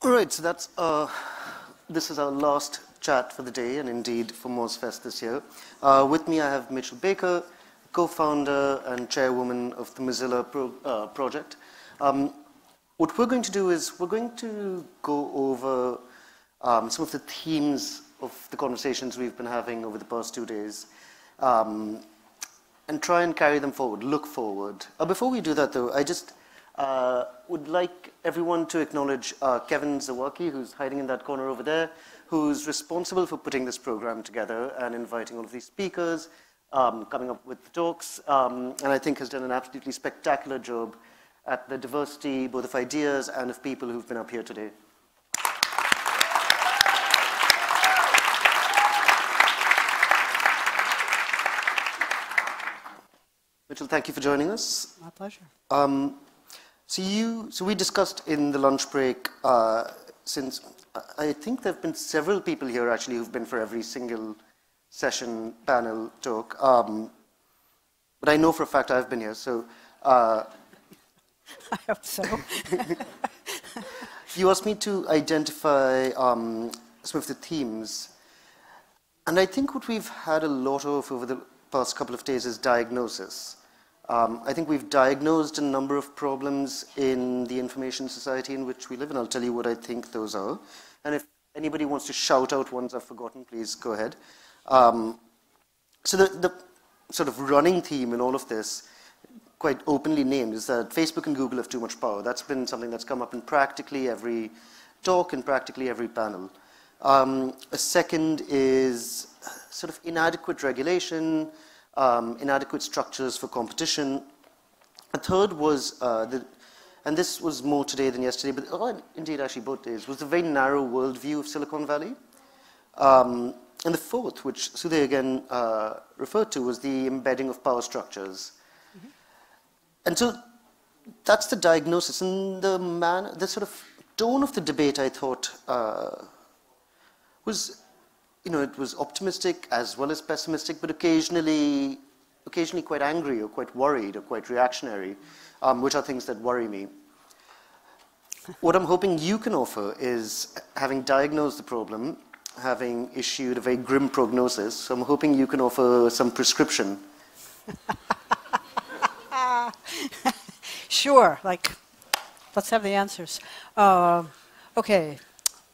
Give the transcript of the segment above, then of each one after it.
All right, so this is our last chat for the day, and indeed for MozFest this year. With me I have Mitchell Baker, co-founder and chairwoman of the Mozilla project. What we're going to do is we're going to go over some of the themes of the conversations we've been having over the past 2 days and try and carry them forward, look forward. Before we do that, though, I just would like everyone to acknowledge Kevin Zawaki, who's hiding in that corner over there, who's responsible for putting this program together and inviting all of these speakers, coming up with the talks, and I think has done an absolutely spectacular job at the diversity, both of ideas and of people who've been up here today. Mitchell, thank you for joining us. My pleasure. So we discussed in the lunch break, since I think there have been several people here actually who've been for every single session, panel, talk. But I know for a fact I've been here, so. I hope so. You asked me to identify some of the themes. And I think what we've had a lot of over the past couple of days is diagnosis. I think we've diagnosed a number of problems in the information society in which we live, and I'll tell you what I think those are. And if anybody wants to shout out ones I've forgotten, please go ahead. So the sort of running theme in all of this, quite openly named, is that Facebook and Google have too much power. That's been something that's come up in practically every talk and practically every panel. A second is sort of inadequate regulation, inadequate structures for competition. A third was, and this was more today than yesterday, but indeed actually both days, was the very narrow worldview of Silicon Valley. And the fourth, which Sudhir again referred to, was the embedding of power structures. Mm-hmm. And so that's the diagnosis. And the sort of tone of the debate, I thought, was, it was optimistic as well as pessimistic, but occasionally quite angry or quite worried or quite reactionary, which are things that worry me. What I'm hoping you can offer is, having diagnosed the problem, having issued a very grim prognosis, so I'm hoping you can offer some prescription. Sure, let's have the answers. Okay,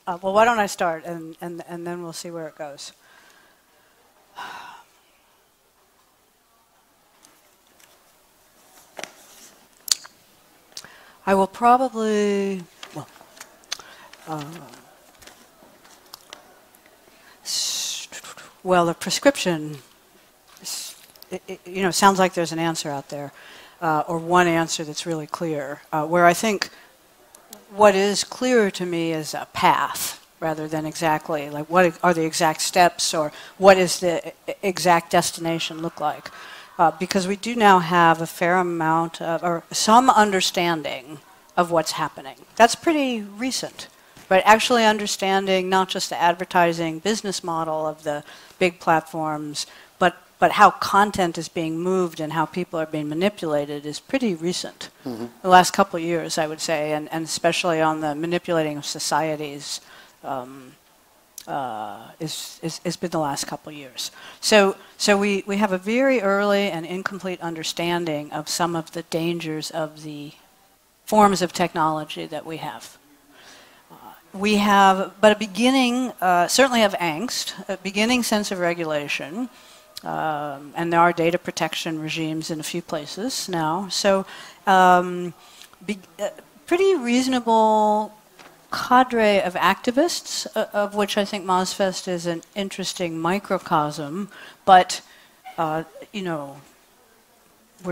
well, why don't I start, and then we'll see where it goes. I will probably, well, the prescription, sounds like there's an answer out there, or one answer that's really clear, where I think what is clearer to me is a path, rather than exactly, like what are the exact steps, or what is the exact destination look like. Because we do now have a fair amount of, or some understanding of what's happening. That's pretty recent. But actually understanding not just the advertising business model of the big platforms, but how content is being moved and how people are being manipulated is pretty recent. Mm-hmm. The last couple of years, I would say, and especially on the manipulating of societies, it's been the last couple of years. So we have a very early and incomplete understanding of some of the dangers of the forms of technology that we have. We have, but a beginning, certainly of angst, a beginning sense of regulation, and there are data protection regimes in a few places now. So pretty reasonable cadre of activists, of which I think MozFest is an interesting microcosm, but, we're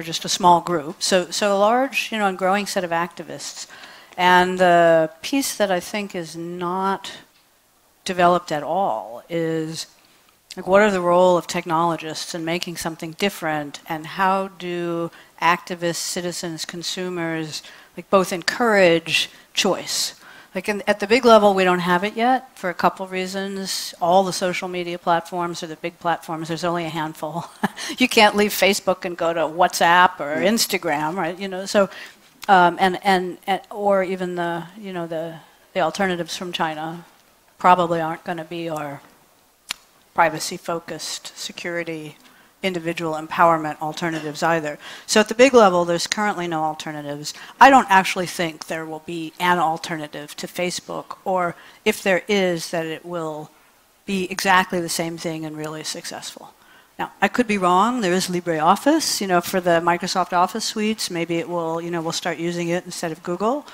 just a small group. So a large, and growing set of activists. And the piece that I think is not developed at all is, what are the role of technologists in making something different, and how do activists, citizens, consumers, both encourage choice? At the big level, we don't have it yet for a couple reasons. All the social media platforms are the big platforms. There's only a handful. You can't leave Facebook and go to WhatsApp or Instagram, right? So, or even the the alternatives from China probably aren't going to be our privacy-focused security, individual empowerment alternatives either. So at the big level, there's currently no alternatives. I don't actually think there will be an alternative to Facebook, or if there is, that it will be exactly the same thing and really successful. Now, I could be wrong. There is LibreOffice, for the Microsoft Office suites. Maybe it will, we'll start using it instead of Google.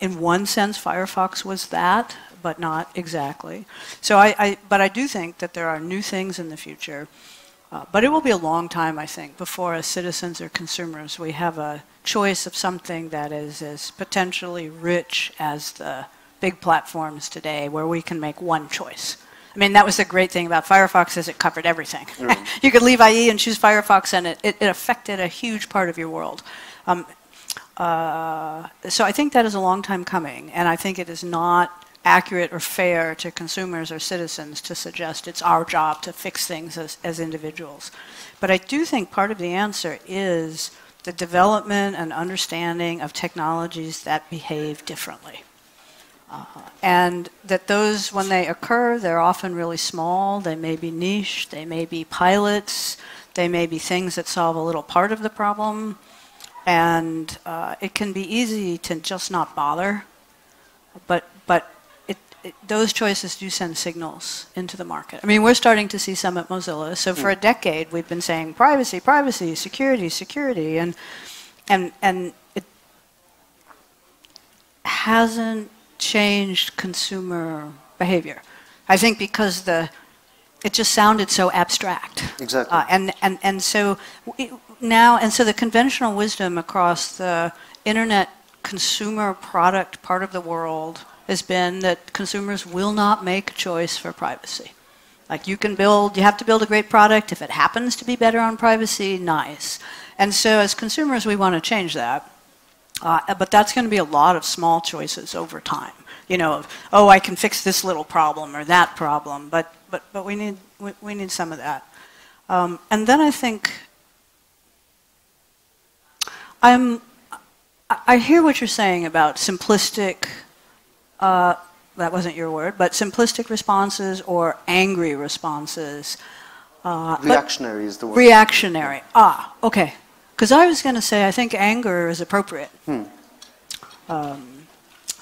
In one sense, Firefox was that, but not exactly. So but I do think that there are new things in the future. But it will be a long time, I think, before as citizens or consumers we have a choice of something that is as potentially rich as the big platforms today, where we can make one choice. I mean, that was the great thing about Firefox, is it covered everything. You could leave IE and choose Firefox, and it affected a huge part of your world. So I think that is a long time coming, and I think it is not accurate or fair to consumers or citizens to suggest it's our job to fix things as individuals. But I do think part of the answer is the development and understanding of technologies that behave differently. And that those, when they occur, they're often really small. They may be niche, they may be pilots, they may be things that solve a little part of the problem. And it can be easy to just not bother, but those choices do send signals into the market. I mean, we're starting to see some at Mozilla. So for a decade, we've been saying privacy, privacy, security, security, and it hasn't changed consumer behavior. I think because it just sounded so abstract. Exactly. And so so the conventional wisdom across the internet consumer product part of the world has been that consumers will not make a choice for privacy. Like you have to build a great product. If it happens to be better on privacy, nice. And so as consumers, we want to change that. But that's going to be a lot of small choices over time. Oh, I can fix this little problem or that problem, but we need some of that. And then I think I hear what you're saying about simplistic. That wasn't your word, but simplistic responses or angry responses. Reactionary is the word. Reactionary. Okay. Because I was going to say I think anger is appropriate. Now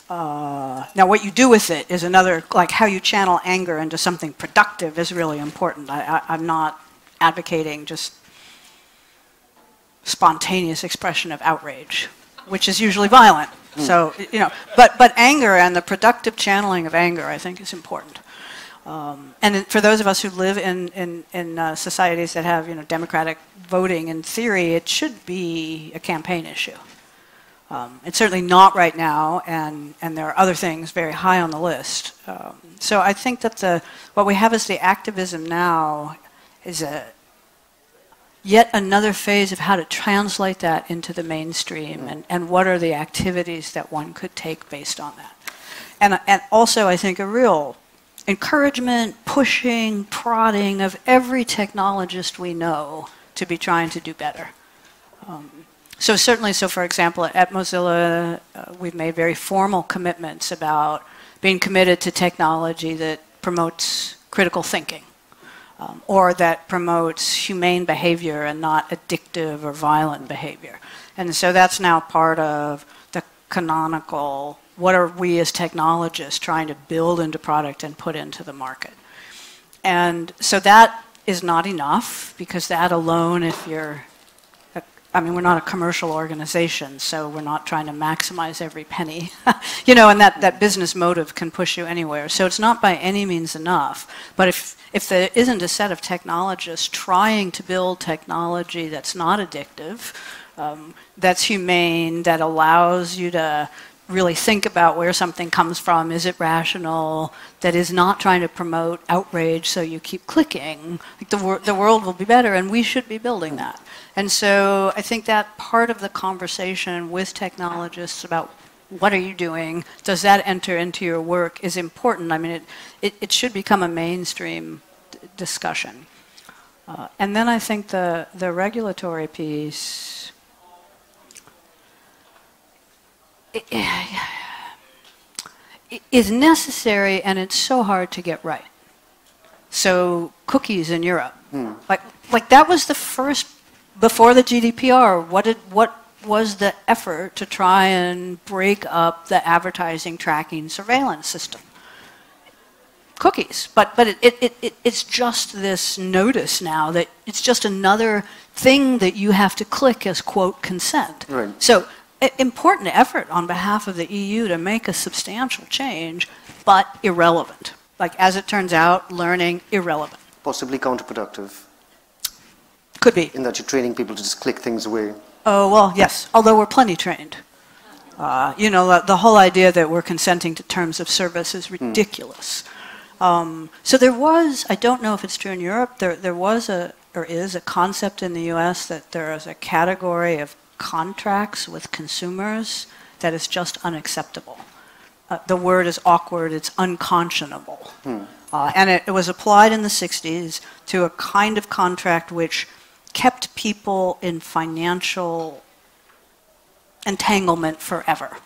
what you do with it is another, like how you channel anger into something productive is really important. I'm not advocating just spontaneous expression of outrage, which is usually violent. So, but anger and the productive channeling of anger, I think, is important. And for those of us who live in societies that have, democratic voting, in theory, it should be a campaign issue. It's certainly not right now, and there are other things very high on the list. So I think that what we have as the activism now is yet another phase of how to translate that into the mainstream, and what are the activities that one could take based on that. And also, I think, a real encouragement, pushing, prodding of every technologist we know to be trying to do better. So certainly, for example, at Mozilla, we've made very formal commitments about being committed to technology that promotes critical thinking. Or that promotes humane behavior and not addictive or violent behavior. And so that's now part of the canonical, what are we as technologists trying to build into product and put into the market. And so that is not enough, because that alone, we're not a commercial organization, so we're not trying to maximize every penny, and that business motive can push you anywhere. So it's not by any means enough. But if there isn't a set of technologists trying to build technology that's not addictive, that's humane, that allows you to really think about where something comes from, is it rational, that is not trying to promote outrage so you keep clicking, the world will be better, and we should be building that. And so I think that part of the conversation with technologists about what are you doing, does that enter into your work, is important. I mean, it should become a mainstream discussion. And then I think the regulatory piece, is necessary, and it's so hard to get right. So cookies in Europe, like that was the first, before the GDPR, what was the effort to try and break up the advertising tracking surveillance system? Cookies, but it's just this notice now that it's just another thing that you have to click as, quote, consent. Right. So important effort on behalf of the EU to make a substantial change, but irrelevant. Like, as it turns out, learning, irrelevant. Possibly counterproductive. Could be. In that you're training people to just click things away. Oh, well, yes, although we're plenty trained. You know, the whole idea that we're consenting to terms of service is ridiculous. So there was, I don't know if it's true in Europe, there was or is a concept in the US that there is a category of contracts with consumers that is just unacceptable. The word is awkward, it's unconscionable. And it was applied in the 60s to a kind of contract which kept people in financial entanglement forever.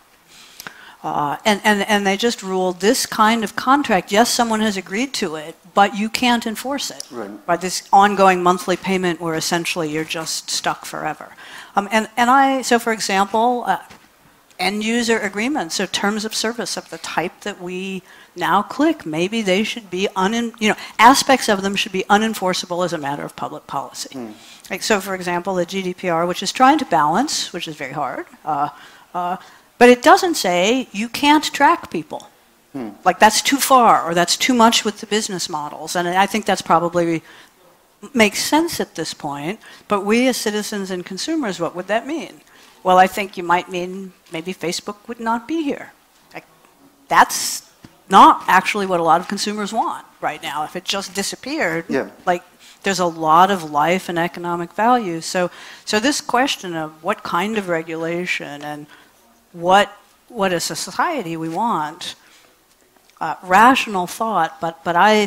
And they just ruled this kind of contract, yes, someone has agreed to it, but you can't enforce it. Right. By this ongoing monthly payment where essentially you're just stuck forever. So for example, end user agreements or terms of service of the type that we now click, maybe they should be, aspects of them should be unenforceable as a matter of public policy. Like, so for example, the GDPR, which is trying to balance, which is very hard, but it doesn't say you can't track people. Like, that's too far, or that's too much with the business models. And I think that's probably makes sense at this point. But we as citizens and consumers, what would that mean? Well, I think you might mean maybe Facebook would not be here. Like, that's not actually what a lot of consumers want right now. If it just disappeared, like, there's a lot of life and economic value. So this question of what kind of regulation and what as a society we want, rational thought, but I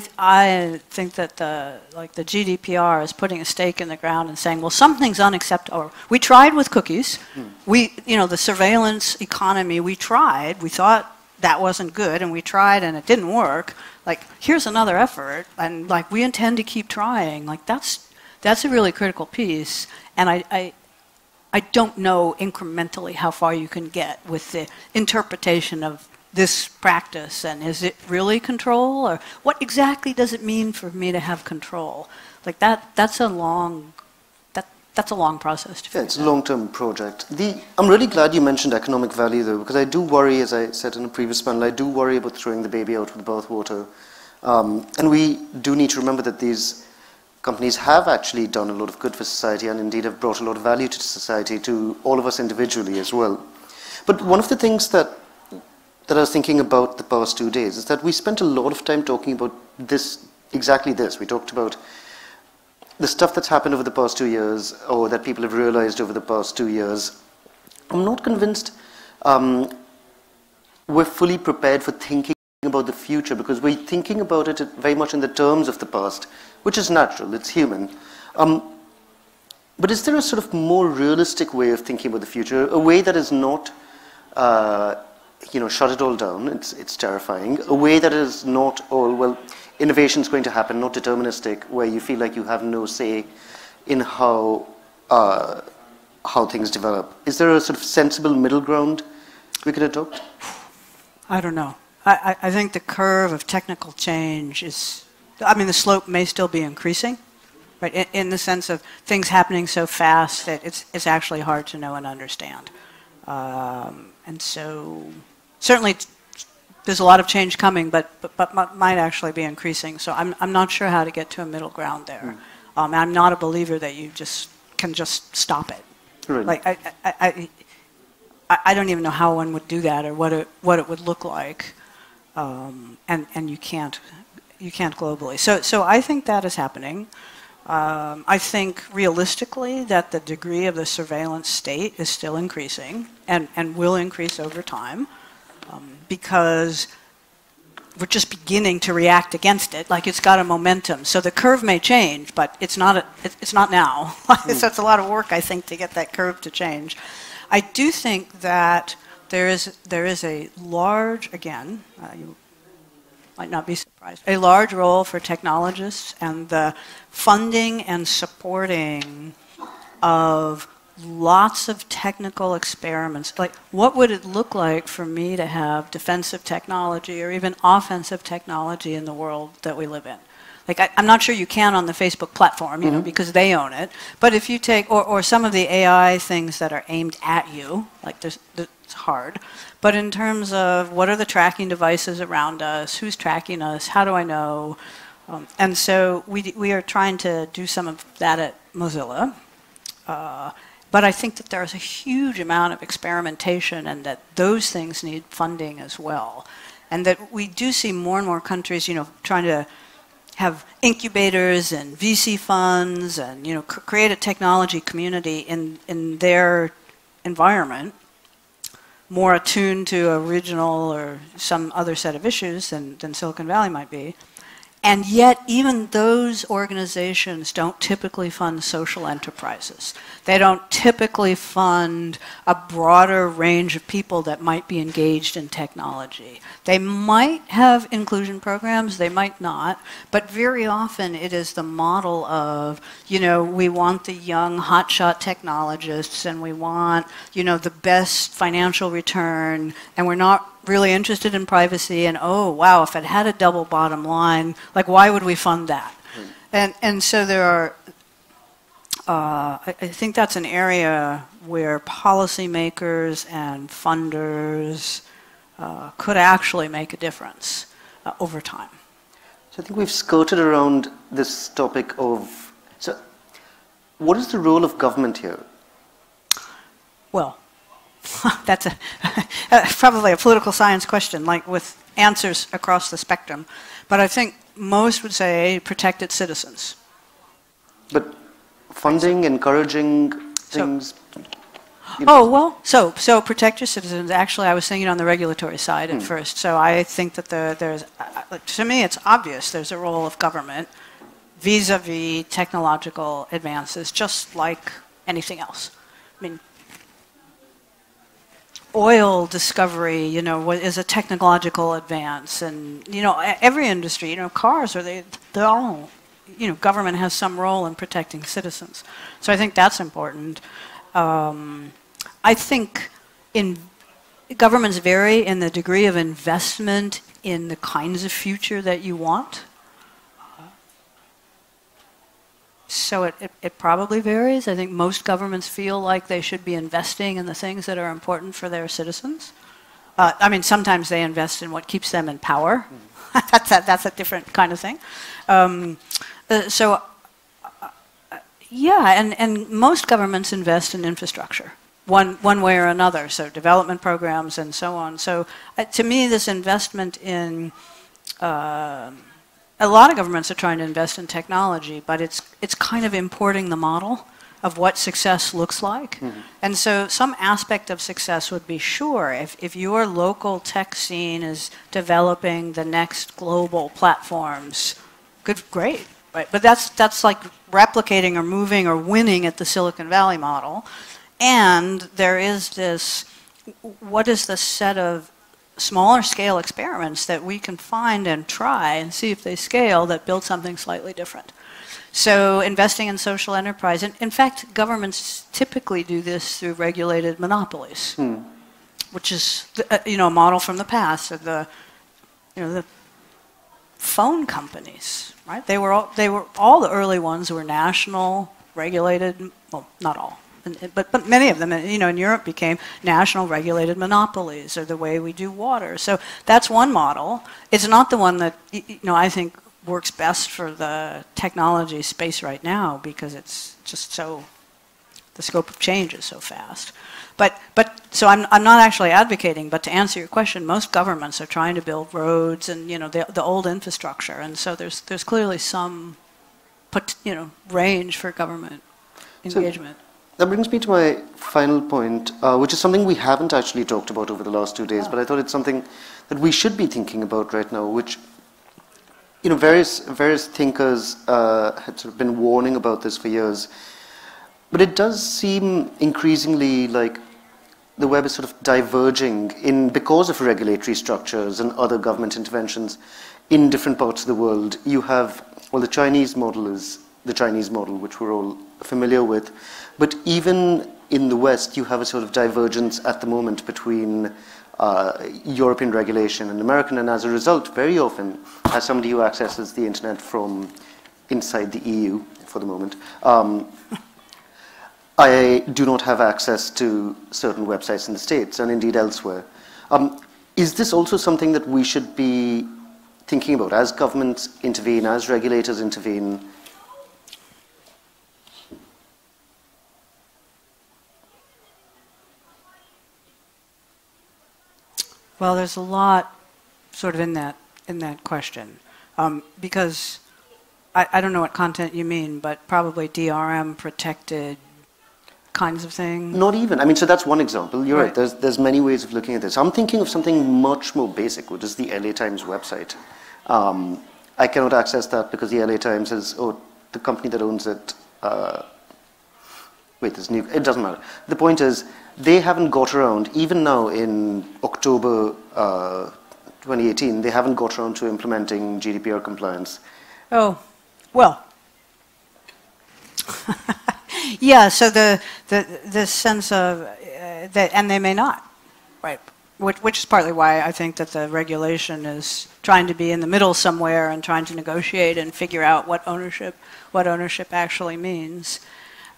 think that the GDPR is putting a stake in the ground and saying, well, something's unacceptable. We tried with cookies. The surveillance economy, we tried. We thought that wasn't good, and we tried, and it didn't work. Like, here's another effort, and like, we intend to keep trying. Like, that's a really critical piece, and I don't know incrementally how far you can get with the interpretation of this practice, and is it really control, or what exactly does it mean for me to have control? Like, that's a long process to figure out. It's a long-term project. I'm really glad you mentioned economic value, though, because I do worry, as I said in a previous panel, I do worry about throwing the baby out with the bathwater. And we do need to remember that these companies have actually done a lot of good for society, and indeed have brought a lot of value to society, to all of us individually as well. But one of the things that I was thinking about the past 2 days is that we spent a lot of time talking about exactly this. We talked about the stuff that's happened over the past 2 years, or that people have realized over the past 2 years. I'm not convinced we're fully prepared for thinking about the future, because we're thinking about it very much in the terms of the past, which is natural, it's human. But is there a sort of more realistic way of thinking about the future, a way that is not shut it all down, it's terrifying, a way that is not all, well, innovation is going to happen, not deterministic, where you feel like you have no say in how things develop? Is there a sort of sensible middle ground we could adopt? I don't know. I think the curve of technical change is, the slope may still be increasing, right? In the sense of things happening so fast that it's actually hard to know and understand. And so certainly there's a lot of change coming, but might actually be increasing. So I'm not sure how to get to a middle ground there. I'm not a believer that you can just stop it. Right. Like I don't even know how one would do that, or what it would look like, and you can't globally. So I think that is happening. I think realistically that the degree of the surveillance state is still increasing and will increase over time, because we're just beginning to react against it. Like, it's got a momentum. So the curve may change, but it's not now. So it's a lot of work, I think, to get that curve to change. I do think that there is a large, again, you might not be surprised, a large role for technologists and the funding and supporting of lots of technical experiments. Like, what would it look like for me to have defensive technology or even offensive technology in the world that we live in? Like, I'm not sure you can on the Facebook platform, you know, because they own it. But if you take, or some of the AI things that are aimed at you, like it's hard. But in terms of what are the tracking devices around us, who's tracking us, how do I know? And so we are trying to do some of that at Mozilla. But I think that there's a huge amount of experimentation and that those things need funding as well. And that we do see more and more countries, you know, trying to have incubators and VC funds and, you know, create a technology community in their environment, more attuned to a regional or some other set of issues than Silicon Valley might be. And yet, even those organizations don't typically fund social enterprises. They don't typically fund a broader range of people that might be engaged in technology. They might have inclusion programs, they might not, but very often it is the model of, you know, we want the young hotshot technologists and we want, you know, the best financial return, and we're not really interested in privacy, and oh wow, if it had a double bottom line, like why would we fund that? And so there are, I think that's an area where policymakers and funders could actually make a difference over time. So I think we've skirted around this topic of, so what is the role of government here? Well, that's probably a political science question, like with answers across the spectrum. But I think most would say protect its citizens. But funding, encouraging things? Oh, well, so protect your citizens. Actually, I was thinking on the regulatory side at first. So I think that there's, to me, it's obvious there's a role of government vis-a-vis technological advances, just like anything else. I mean, oil discovery, you know, is a technological advance, and you know, every industry, you know, cars, they're all, you know, government has some role in protecting citizens. So I think that's important. I think governments vary in the degree of investment in the kinds of future that you want. So it probably varies. I think most governments feel like they should be investing in the things that are important for their citizens. I mean, sometimes they invest in what keeps them in power. That's a different kind of thing. Yeah, and most governments invest in infrastructure, one way or another, so development programs and so on. So to me, this investment in a lot of governments are trying to invest in technology, but it's kind of importing the model of what success looks like. And so some aspect of success would be, sure, if your local tech scene is developing the next global platforms, great, right? But that's like replicating or moving or winning at the Silicon Valley model. And there is this, what is the set of smaller scale experiments that we can find and try and see if they scale that build something slightly different. So investing in social enterprise, and in fact, governments typically do this through regulated monopolies, which is you know, a model from the past of the, you know, the phone companies, right? They were all the early ones were national regulated, well, not all. But many of them, you know, in Europe became national regulated monopolies, or the way we do water. So that's one model. It's not the one that, you know, I think works best for the technology space right now, because it's just so, the scope of change is so fast. But so I'm not actually advocating, but to answer your question, most governments are trying to build roads and, you know, the old infrastructure, and so there's clearly some, you know, range for government engagement. That brings me to my final point, which is something we haven't actually talked about over the last 2 days, but I thought it's something that we should be thinking about right now, which, you know, various thinkers had sort of been warning about this for years. But it does seem increasingly like the web is sort of diverging because of regulatory structures and other government interventions in different parts of the world. You have, well, the Chinese model is the Chinese model, which we're all familiar with. But even in the West, you have a sort of divergence at the moment between European regulation and American, and as a result, very often, as somebody who accesses the internet from inside the EU for the moment, I do not have access to certain websites in the States and indeed elsewhere. Is this also something that we should be thinking about as governments intervene, as regulators intervene? Well, there's a lot sort of in that question, because I don't know what content you mean, but probably DRM protected kinds of things. Not even. I mean, so that's one example. You're right. There's many ways of looking at this. I'm thinking of something much more basic, which is the LA Times website. I cannot access that because the LA Times is, the company that owns it. Wait, there's new. It doesn't matter. The point is, they haven't got around, even now in October 2018, they haven't got around to implementing GDPR compliance. Oh, well. Yeah, so the sense of that, and they may not, right? Which is partly why I think that the regulation is trying to be in the middle somewhere and trying to negotiate and figure out what ownership actually means.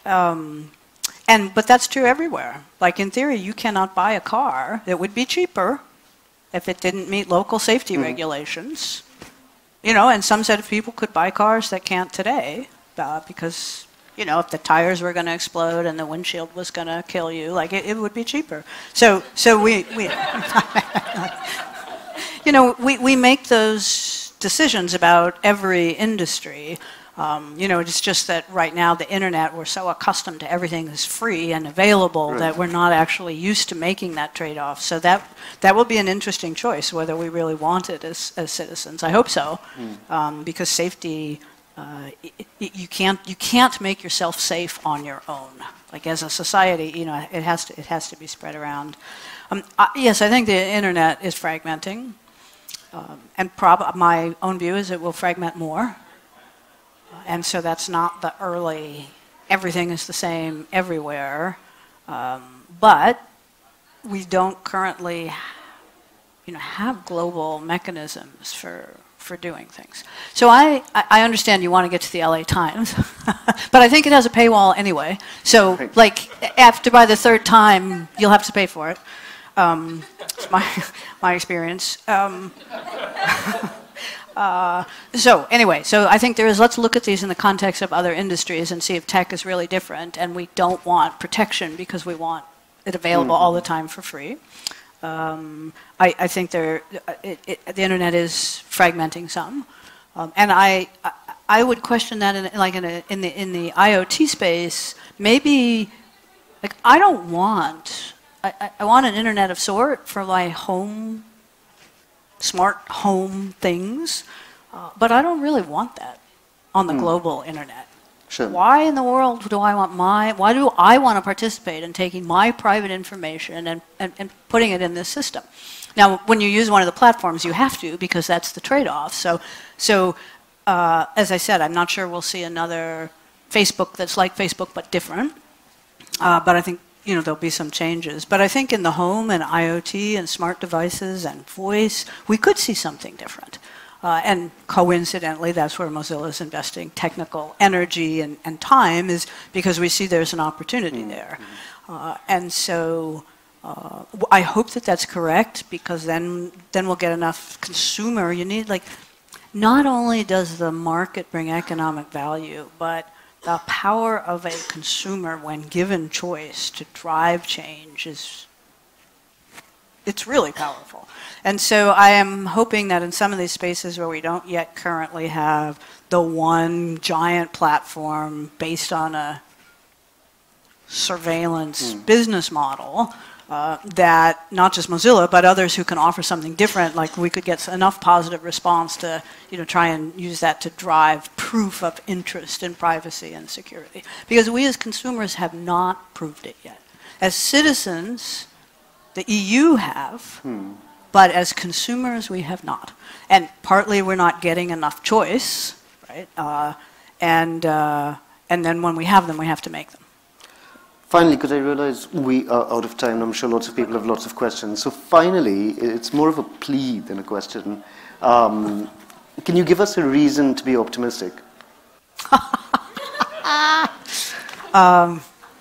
But that's true everywhere. Like in theory, you cannot buy a car that would be cheaper if it didn't meet local safety regulations. You know, and some set of people could buy cars that can't today because, you know, if the tires were going to explode and the windshield was going to kill you, like it would be cheaper. So we you know, we make those decisions about every industry. You know, it's just that right now the internet, we're so accustomed to everything is free and available that we're not actually used to making that trade-off. So that will be an interesting choice, whether we really want it as citizens. I hope so, because safety, you can't make yourself safe on your own. Like as a society, you know, it has to be spread around. Yes, I think the internet is fragmenting, and my own view is it will fragment more. And so that's not the early, everything is the same everywhere. But we don't currently, you know, have global mechanisms for doing things. So I understand you want to get to the LA Times, but I think it has a paywall anyway. So like by the third time, you'll have to pay for it. It's my experience. So anyway, so I think let's look at these in the context of other industries and see if tech is really different, and we don't want protection because we want it available all the time for free. I think the internet is fragmenting some, and I would question that in the IoT space. Maybe like I want an internet of sort for my home. Smart home things, but I don't really want that on the global internet. Sure. Why in the world do I want why do I want to participate in taking my private information and putting it in this system? Now, when you use one of the platforms, you have to, because that's the trade-off. So as I said, I'm not sure we'll see another Facebook that's like Facebook but different, but I think you know, there'll be some changes. But I think in the home and IoT and smart devices and voice, we could see something different. And coincidentally, that's where Mozilla is investing technical energy and time, is because we see there's an opportunity there. And so I hope that that's correct, because then we'll get enough consumer. You need, like, not only does the market bring economic value, but the power of a consumer when given choice to drive change it's really powerful. And so I am hoping that in some of these spaces where we don't yet currently have the one giant platform based on a surveillance business model, that not just Mozilla, but others who can offer something different, like we could get enough positive response to, you know, try and use that to drive proof of interest in privacy and security. Because we as consumers have not proved it yet. As citizens, the EU have, but as consumers we have not. And partly we're not getting enough choice, right? And then when we have them, we have to make them. Finally, because I realize we are out of time, and I'm sure lots of people have lots of questions. So finally, it's more of a plea than a question. Can you give us a reason to be optimistic?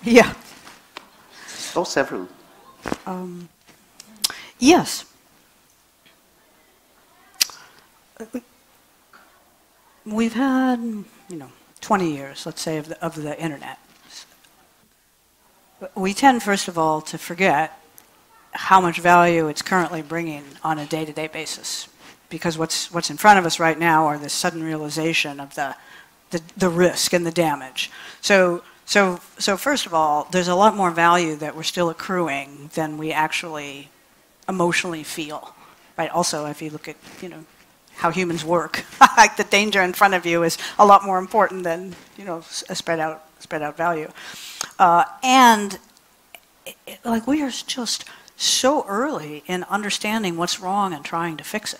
Yeah. Or several. Yes. We've had, 20 years, let's say, of the internet. We tend, first of all, to forget how much value it's currently bringing on a day-to-day basis, because what's in front of us right now are the sudden realization of the risk and the damage. So first of all, there's a lot more value that we're still accruing than we actually emotionally feel, right? Also, if you look at how humans work, like the danger in front of you is a lot more important than a spread out value. And we are just so early in understanding what's wrong and trying to fix it.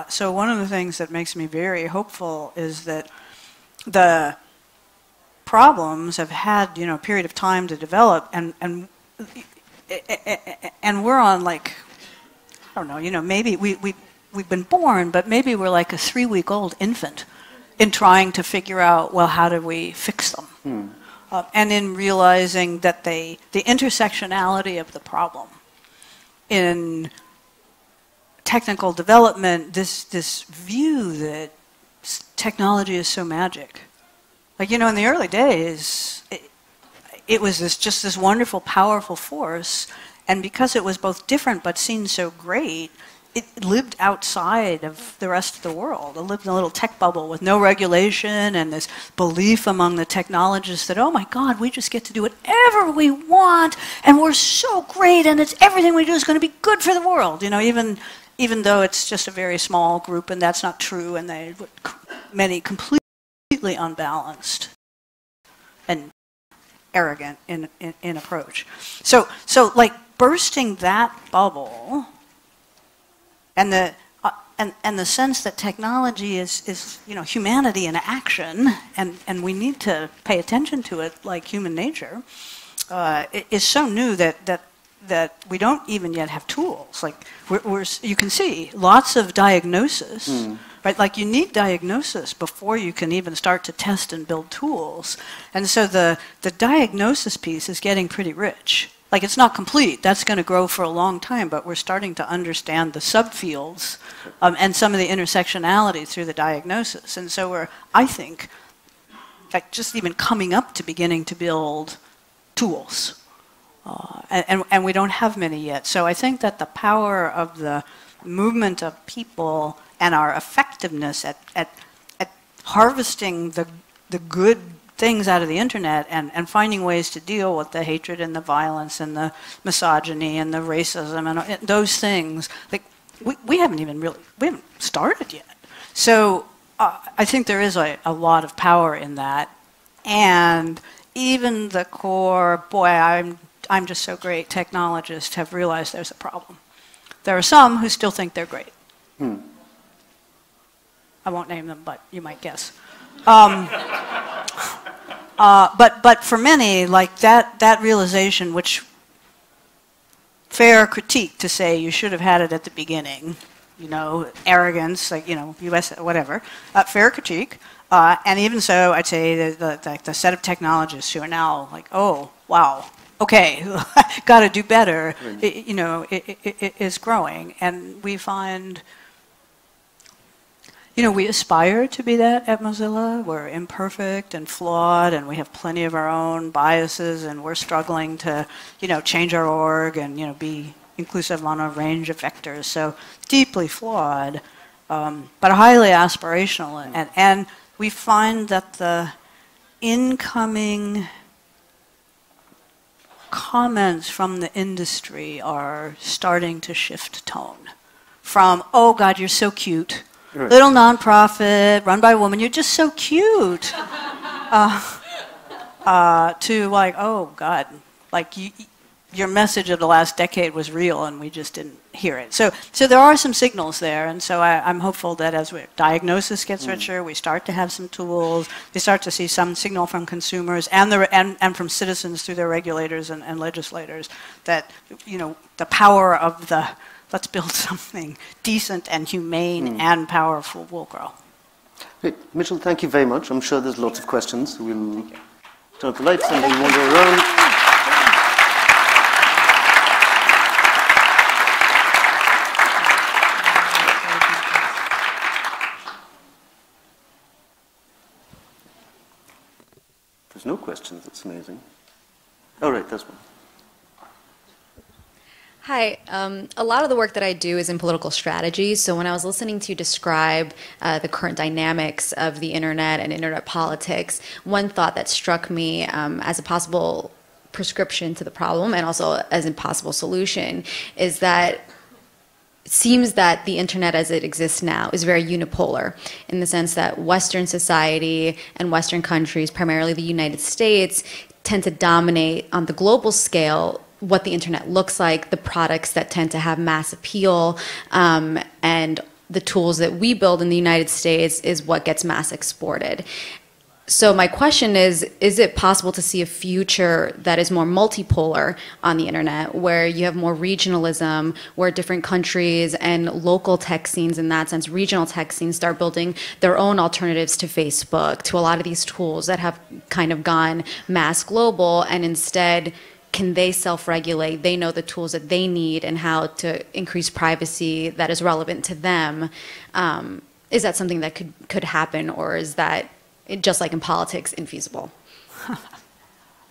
So one of the things that makes me very hopeful is that the problems have had a period of time to develop, and we're on I don't know, maybe we've been born, but maybe we're like a 3-week-old infant in trying to figure out, well, how do we fix them? And in realizing that the intersectionality of the problem in technical development, this view that technology is so magic. In the early days, it was just this wonderful, powerful force, and because it was both different but seemed so great, it lived outside of the rest of the world. It lived in a little tech bubble with no regulation and this belief among the technologists that, oh my God, we just get to do whatever we want and we're so great and everything we do is going to be good for the world. Even though it's just a very small group and that's not true, and many completely unbalanced and arrogant in approach. So bursting that bubble and the sense that technology is humanity in action, and we need to pay attention to it like human nature, is so new that we don't even yet have tools. You can see lots of diagnosis, right? You need diagnosis before you can even start to test and build tools. And so the diagnosis piece is getting pretty rich. It's not complete. That's going to grow for a long time, but we're starting to understand the subfields and some of the intersectionality through the diagnosis. And so we're, I think, just even coming up to beginning to build tools. And we don't have many yet. So I think that the power of the movement of people and our effectiveness at harvesting the good things out of the internet and finding ways to deal with the hatred and the violence and the misogyny and the racism and those things, we haven't started yet. So I think there is a lot of power in that, and even the core, boy, I'm just so great technologists have realized there's a problem. There are some who still think they're great. I won't name them, but you might guess. But for many, that realization, which fair critique to say you should have had it at the beginning, arrogance, U.S. whatever, fair critique, and even so, I'd say the set of technologists who are now oh wow, okay, got to do better, it is growing, and we find. We aspire to be that at Mozilla. We're imperfect and flawed, and we have plenty of our own biases, and we're struggling to, change our org and, be inclusive on a range of vectors. So deeply flawed, but highly aspirational. And we find that the incoming comments from the industry are starting to shift tone. From, oh God, you're so cute. Right. Little nonprofit, run by a woman, you're just so cute. To oh God, your message of the last decade was real and we just didn't hear it. So there are some signals there, and so I'm hopeful that as diagnosis gets richer, we start to have some tools, we start to see some signal from consumers and from citizens through their regulators and legislators that, you know, the power of the let's build something decent and humane and powerful will grow. Great. Mitchell, thank you very much. I'm sure there's lots of questions. We'll turn off the lights and then wander around. There's no questions. That's amazing. All right, there's one. Hi. A lot of the work that I do is in political strategy. So when I was listening to you describe the current dynamics of the internet and internet politics, one thought that struck me as a possible prescription to the problem and also as a possible solution is that it seems that the internet as it exists now is very unipolar in the sense that Western society and Western countries, primarily the United States, tend to dominate on the global scale what the internet looks like, the products that tend to have mass appeal, and the tools that we build in the United States is what gets mass exported. So my question is it possible to see a future that is more multipolar on the internet, where you have more regionalism, where different countries and local tech scenes, in that sense, regional tech scenes, start building their own alternatives to Facebook, to a lot of these tools that have kind of gone mass global, and instead can they self-regulate? They know the tools that they need and how to increase privacy that is relevant to them. Is that something that could happen, or is that, just like in politics, infeasible?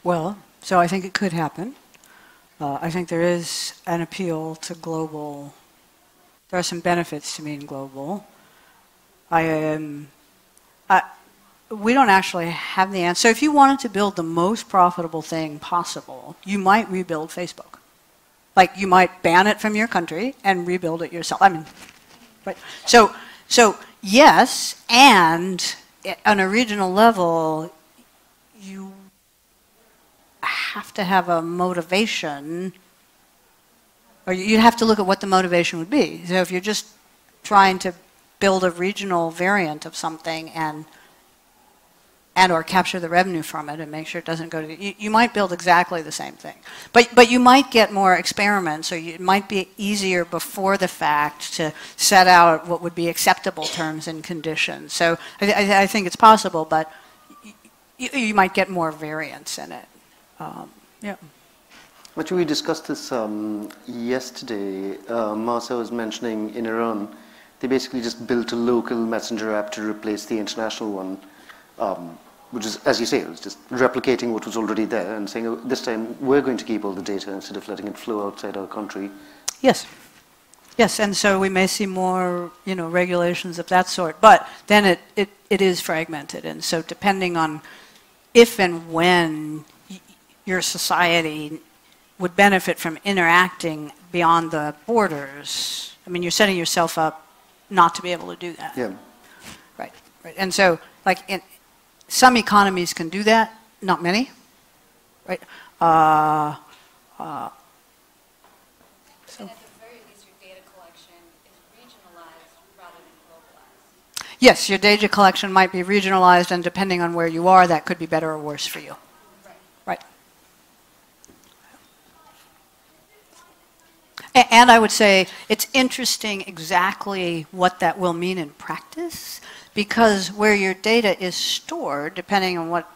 Well, so I think it could happen. I think there is an appeal to global. There are some benefits to being global. We don't actually have the answer. So if you wanted to build the most profitable thing possible, you might rebuild Facebook. Like, you might ban it from your country and rebuild it yourself. I mean, right? So yes, and on a regional level, you have to have a motivation, or you have to look at what the motivation would be. So if you're just trying to build a regional variant of something and or capture the revenue from it and make sure it doesn't go to, you might build exactly the same thing. But you might get more experiments, or it might be easier before the fact to set out what would be acceptable terms and conditions. So I think it's possible, but you might get more variance in it. Yeah. Actually, we discussed this yesterday. Marcia was mentioning in Iran, they basically just built a local messenger app to replace the international one. Which is, as you say, it was just replicating what was already there and saying, oh, this time we're going to keep all the data instead of letting it flow outside our country. Yes. Yes, and so we may see more, regulations of that sort. But then it is fragmented, and so depending on if and when your society would benefit from interacting beyond the borders, I mean, you're setting yourself up not to be able to do that. Yeah. Right. And so, like, some economies can do that, not many, right? So at the very least, your data collection is regionalized rather than globalized. Yes, your data collection might be regionalized, and depending on where you are, that could be better or worse for you. Right. And I would say it's interesting exactly what that will mean in practice, because where your data is stored, depending on what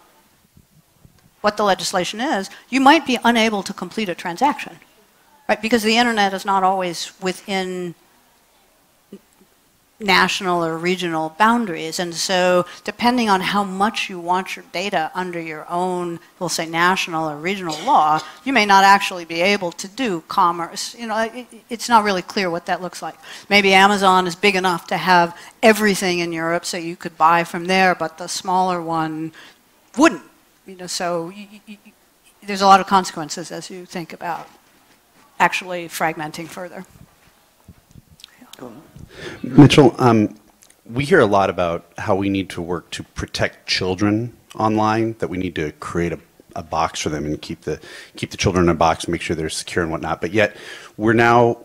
the legislation is, you might be unable to complete a transaction, right? Because the internet is not always within national or regional boundaries. And so depending on how much you want your data under your own, we'll say, national or regional law, you may not actually be able to do commerce. It's not really clear what that looks like. Maybe Amazon is big enough to have everything in Europe so you could buy from there, but the smaller one wouldn't. So there's a lot of consequences as you think about actually fragmenting further. Go on. Mitchell, we hear a lot about how we need to work to protect children online, that we need to create a box for them and keep the children in a box and make sure they're secure and whatnot. But yet we're now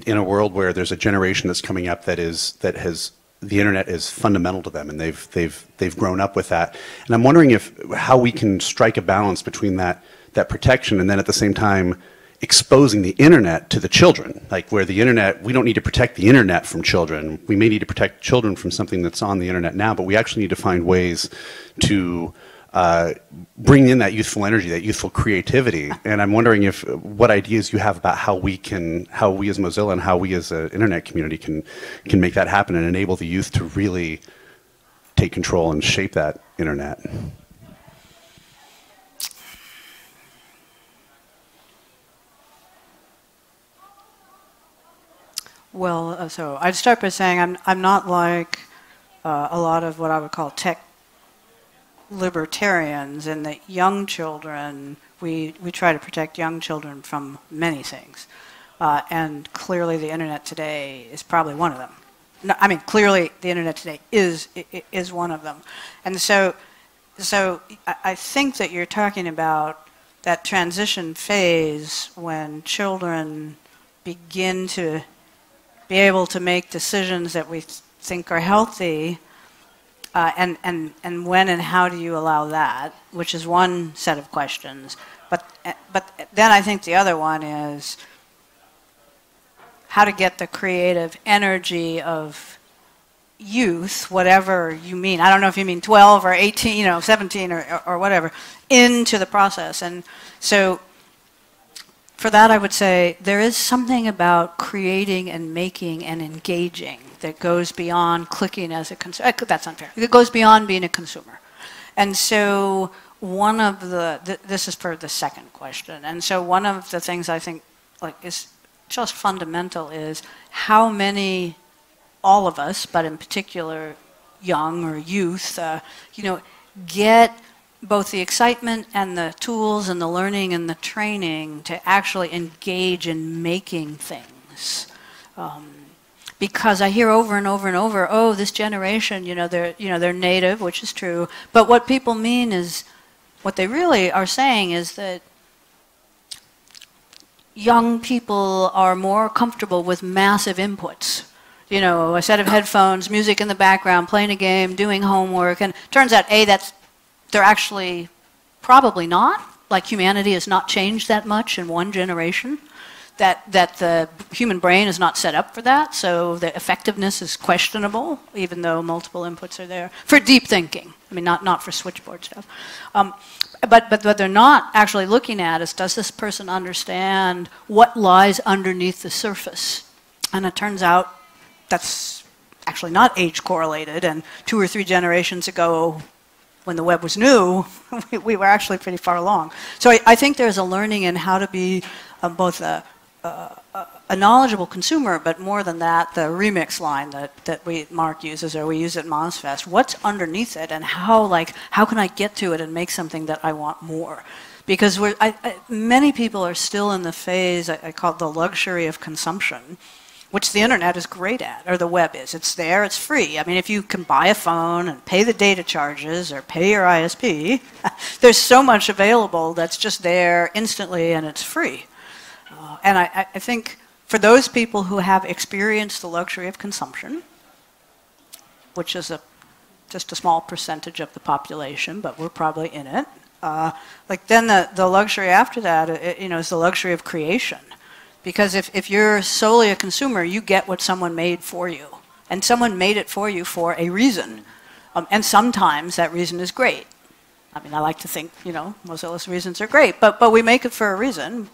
in a world where there's a generation that's coming up that has the internet is fundamental to them, and they've grown up with that. And I'm wondering how we can strike a balance between that protection and then at the same time exposing the internet to the children, like where the internet, we don't need to protect the internet from children. We may need to protect children from something that's on the internet now, but we actually need to find ways to bring in that youthful energy, that youthful creativity. And I'm wondering what ideas you have about how we as Mozilla and how we as an internet community can make that happen and enable the youth to really take control and shape that internet. Well, so I'd start by saying I'm not like a lot of what I would call tech libertarians, in that young children, we try to protect young children from many things. And clearly the internet today is probably one of them. No, I mean, clearly the internet today is one of them. And so I think that you're talking about that transition phase when children begin to be able to make decisions that we think are healthy, and when and how do you allow that, which is one set of questions. But then I think the other one is how to get the creative energy of youth, whatever you mean. I don't know if you mean 12 or 18, 17 or whatever, into the process. And so for that, I would say there is something about creating and making and engaging that goes beyond clicking as a consumer. That's unfair. It goes beyond being a consumer. And so one of this is for the second question. And so one of the things I think is just fundamental is how many, all of us, but in particular young or youth, get both the excitement and the tools and the learning and the training to actually engage in making things. Because I hear over and over and over, oh, this generation, they're native, which is true. But what people mean is, what they really are saying is that young people are more comfortable with massive inputs. A set of headphones, music in the background, playing a game, doing homework, and it turns out, they're actually probably not. Like, humanity has not changed that much in one generation. That the human brain is not set up for that, so the effectiveness is questionable, even though multiple inputs are there for deep thinking. I mean, not for switchboard stuff. But what they're not actually looking at is, does this person understand what lies underneath the surface? And it turns out that's actually not age correlated. And 2 or 3 generations ago, when the web was new, we were actually pretty far along. So I think there's a learning in how to be both a knowledgeable consumer, but more than that, the remix line that Mark uses, or we use at MozFest. What's underneath it, and how can I get to it and make something that I want more? Because many people are still in the phase I call the luxury of consumption, which the internet is great at, or the web is. It's there, it's free. I mean, if you can buy a phone and pay the data charges or pay your ISP, there's so much available that's just there instantly and it's free. And I think for those people who have experienced the luxury of consumption, which is just a small percentage of the population, but we're probably in it, then the luxury after that is the luxury of creation. Because if you're solely a consumer, you get what someone made for you. And someone made it for you for a reason. And sometimes that reason is great. I mean, I like to think, Mozilla's reasons are great, but we make it for a reason.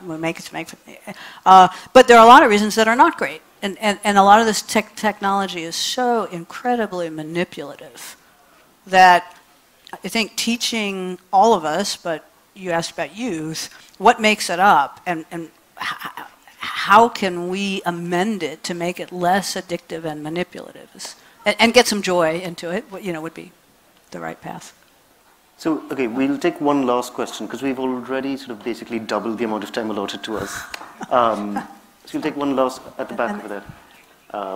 We make it to make it. But there are a lot of reasons that are not great. And a lot of this technology is so incredibly manipulative that I think teaching all of us, but you asked about youth, what makes it up, and how can we amend it to make it less addictive and manipulative, and get some joy into it, would be the right path. So, okay, we'll take one last question, because we've already sort of basically doubled the amount of time allotted to us. So we'll take one last, at the back over there,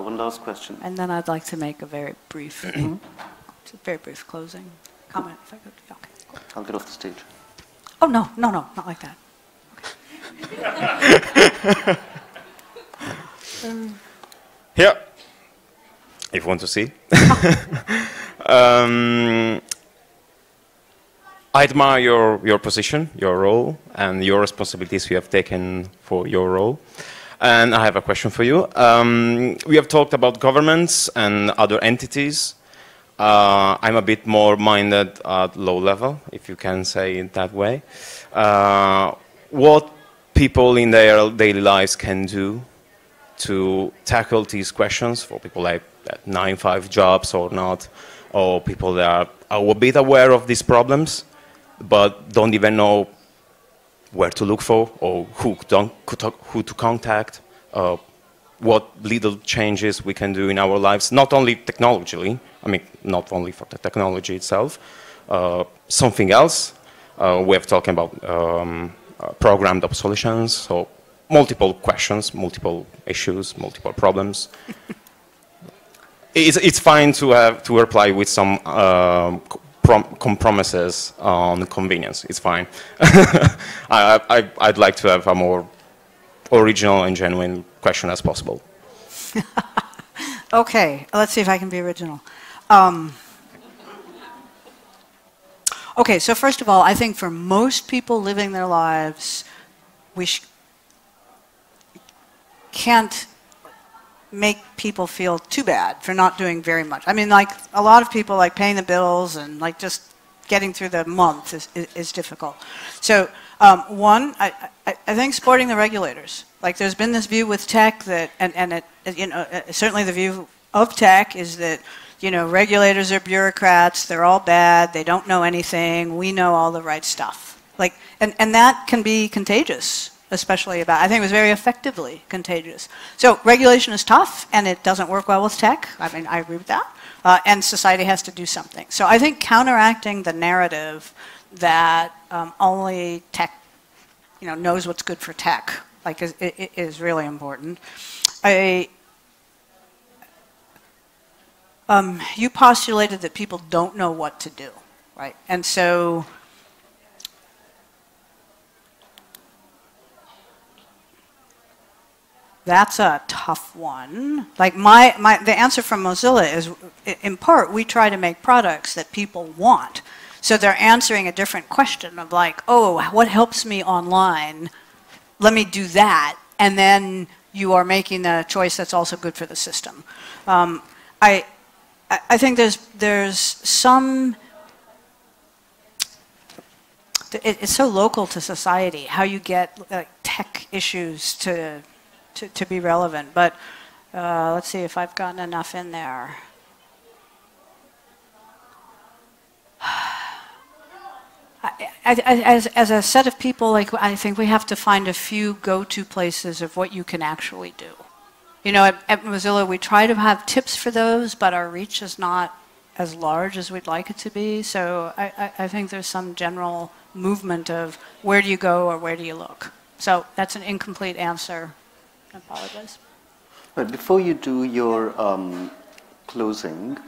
one last question. And then I'd like to make a very brief, very brief closing comment, if I could. Okay. I'll get off the stage. Oh, no, no, no, not like that. Here, if you want to see. I admire your position, your role, and your responsibilities you have taken for your role. And I have a question for you. We have talked about governments and other entities. I'm a bit more minded at low level, if you can say it that way. What people in their daily lives can do to tackle these questions for people like 9-to-5 jobs or not, or people that are a bit aware of these problems, but don't even know where to look for or who to contact, what little changes we can do in our lives, not only technologically, I mean, not only for the technology itself, something else. We have talked about programmed obsolescence, so multiple questions, multiple issues, multiple problems. It's fine to reply with some compromises on convenience. It's fine. I'd like to have a more original and genuine question as possible. Okay, let's see if I can be original. Okay, so first of all, I think for most people living their lives, we can't make people feel too bad for not doing very much. I mean, like, a lot of people, like, paying the bills and, like, just getting through the month is difficult. So, one, I think supporting the regulators. Like, there's been this view with tech that, and it, you know, certainly the view of tech is that, you know, regulators are bureaucrats, they're all bad, they don't know anything, we know all the right stuff. Like, and that can be contagious. Especially about, I think it was very effectively contagious. So regulation is tough, and it doesn't work well with tech. I mean, I agree with that. And society has to do something. So I think counteracting the narrative that only tech, you know, knows what's good for tech, like, is really important. You postulated that people don't know what to do, right? And so, that's a tough one. Like, the answer from Mozilla is, in part, we try to make products that people want. So they're answering a different question of, like, oh, what helps me online? Let me do that. And then you are making a choice that's also good for the system. I think there's some, it's so local to society, how you get, like, tech issues to be relevant, but let's see if I've gotten enough in there. As a set of people, like, I think we have to find a few go-to places of what you can actually do. You know, at Mozilla, we try to have tips for those, but our reach is not as large as we'd like it to be. So I think there's some general movement of where do you go or where do you look. So that's an incomplete answer. I apologize. Right, before you do your closing,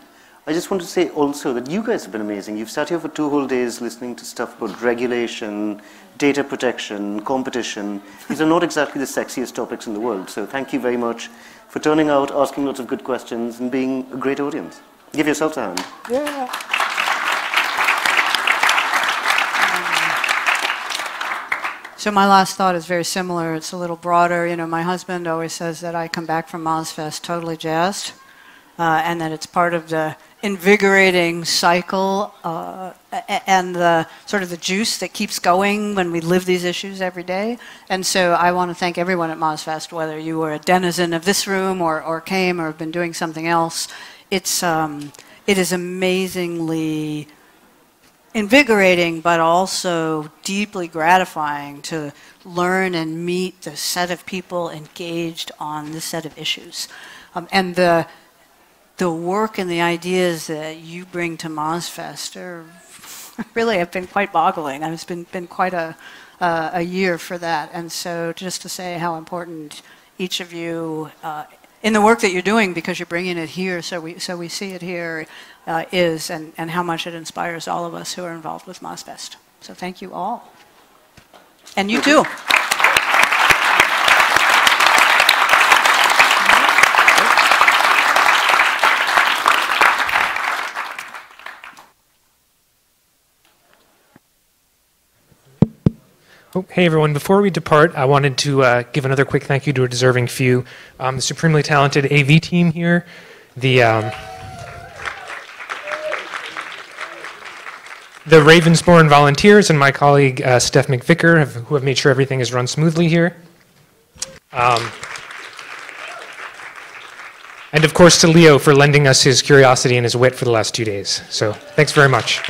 I just want to say also that you guys have been amazing. You've sat here for 2 whole days listening to stuff about regulation, data protection, competition. These are not exactly the sexiest topics in the world. So thank you very much for turning out, asking lots of good questions, and being a great audience. Give yourselves a hand. Yeah. So my last thought is very similar. It's a little broader. You know, my husband always says that I come back from MozFest totally jazzed, and that it's part of the invigorating cycle and the sort of the juice that keeps going when we live these issues every day. And so I want to thank everyone at MozFest, whether you were a denizen of this room or came or have been doing something else. It is amazingly invigorating, but also deeply gratifying to learn and meet the set of people engaged on this set of issues. And the work and the ideas that you bring to MozFest are really have been quite boggling. It's been quite a year for that. And so just to say how important each of you in the work that you're doing, because you're bringing it here, so we see it here, is, and how much it inspires all of us who are involved with MozFest. So thank you all. And you too. Oh, hey everyone, before we depart, I wanted to give another quick thank you to a deserving few. The supremely talented AV team here, the Ravensbourne volunteers, and my colleague Steph McVicker, who have made sure everything has run smoothly here. And of course to Leo for lending us his curiosity and his wit for the last 2 days. So thanks very much.